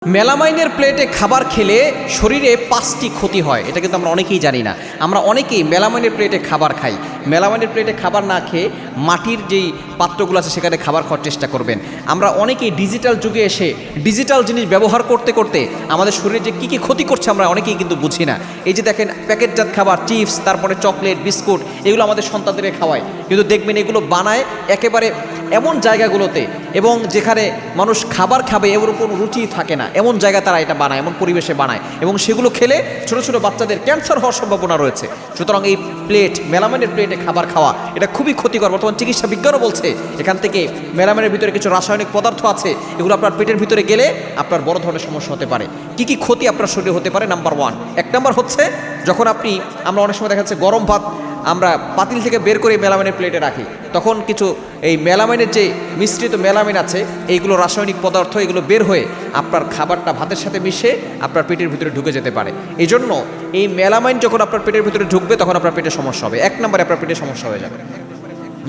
মেলামাইনের প্লেটে খাবার খেলে শরীরে 5টি ক্ষতি হয়, এটা কিন্তু আমরা অনেকেই জানি না। আমরা অনেকেই মেলামাইনের প্লেটে খাবার খাই। মেলামাইনের প্লেটে খাবার না খেয়ে মাটির যেই পাত্রগুলো আছে সেখানে খাবার খাওয়ার চেষ্টা করবেন। আমরা অনেকেই ডিজিটাল যুগে এসে ডিজিটাল জিনিস ব্যবহার করতে করতে আমাদের শরীরে যে কী কী ক্ষতি করছে আমরা অনেকেই কিন্তু বুঝি না। এই যে দেখেন প্যাকেটজাত খাবার, চিপস, তারপরে চকলেট, বিস্কুট, এগুলো আমাদের সন্তানদের খাওয়ায়, কিন্তু দেখবেন এগুলো বানায় একেবারে এমন জায়গাগুলোতে এবং যেখানে মানুষ খাবার খাবে এর কোনো রুচি থাকে না, এমন জায়গা তারা এটা বানায়, এমন পরিবেশে বানায়, এবং সেগুলো খেলে ছোটো ছোটো বাচ্চাদের ক্যান্সার হওয়ার সম্ভাবনা রয়েছে। সুতরাং এই প্লেট, মেলামাইনের প্লেটে খাবার খাওয়া এটা খুবই ক্ষতিকর। বর্তমান চিকিৎসা বিজ্ঞানও বলছে এখান থেকে মেলামাইনের ভিতরে কিছু রাসায়নিক পদার্থ আছে, এগুলো আপনার পেটের ভিতরে গেলে আপনার বড় ধরনের সমস্যা হতে পারে। কী কী ক্ষতি আপনার শরীরে হতে পারে? নাম্বার 1, 1 নাম্বার হচ্ছে যখন আমরা অনেক সময় দেখা যাচ্ছে গরম ভাত আমরা পাতিল থেকে বের করে মেলামাইনের প্লেটে রাখি, তখন কিছু এই মেলামাইনের যে মিশ্রিত মেলামাইন আছে এইগুলো রাসায়নিক পদার্থ এগুলো বের হয়ে আপনার খাবারটা ভাতের সাথে মিশে আপনার পেটের ভিতরে ঢুকে যেতে পারে। এই জন্য এই মেলামাইন যখন আপনার পেটের ভিতরে ঢুকবে তখন আপনার পেটে সমস্যা হবে। 1 নম্বরে আপনার পেটে সমস্যা হয়ে যাবে।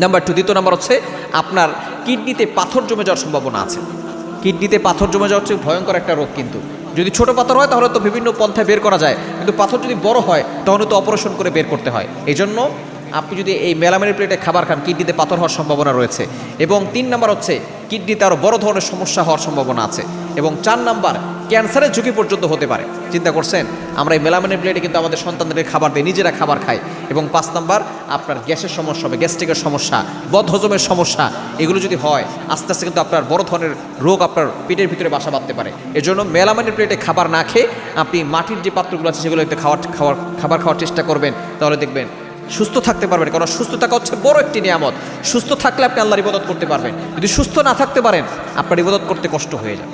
নাম্বার 2, দ্বিতীয় নাম্বার হচ্ছে আপনার কিডনিতে পাথর জমে যাওয়ার সম্ভাবনা আছে। কিডনিতে পাথর জমে যাওয়া হচ্ছে ভয়ঙ্কর একটা রোগ। কিন্তু যদি ছোট পাথর হয় তাহলে তো বিভিন্ন পন্থায় বের করা যায়, কিন্তু পাথর যদি বড় হয় তখন তো অপারেশন করে বের করতে হয়। এই জন্য আপনি যদি এই মেলামাইনের প্লেটে খাবার খান কিডনিতে পাথর হওয়ার সম্ভাবনা রয়েছে। এবং 3 নাম্বার হচ্ছে কিডনিতে আরও বড় ধরনের সমস্যা হওয়ার সম্ভাবনা আছে। এবং 4 নাম্বার ক্যান্সারের ঝুঁকি পর্যন্ত হতে পারে। চিন্তা করছেন, আমরা এই মেলামাইনের প্লেটে কিন্তু আমাদের সন্তানদের খাবার দিই, নিজেরা খাবার খাই। এবং 5 নাম্বার আপনার গ্যাসের সমস্যা হবে, গ্যাস্ট্রিকের সমস্যা, বদহজমের সমস্যা, এগুলো যদি হয় আস্তে আস্তে কিন্তু আপনার বড় ধরনের রোগ আপনার পেটের ভিতরে বাসা বাঁধতে পারে। এজন্য মেলামাইনের প্লেটে খাবার না খেয়ে আপনি মাটির যে পাত্রগুলো আছে সেগুলোতে খাবার খাওয়ার চেষ্টা করবেন, তাহলে দেখবেন সুস্থ থাকতে পারবেন। কারণ সুস্থ থাকা হচ্ছে বড় একটি নিয়ামত। সুস্থ থাকলে আপনি আল্লাহর ইবাদত করতে পারবেন, যদি সুস্থ না থাকতে পারেন আপনার ইবাদত করতে কষ্ট হয়ে যাবে।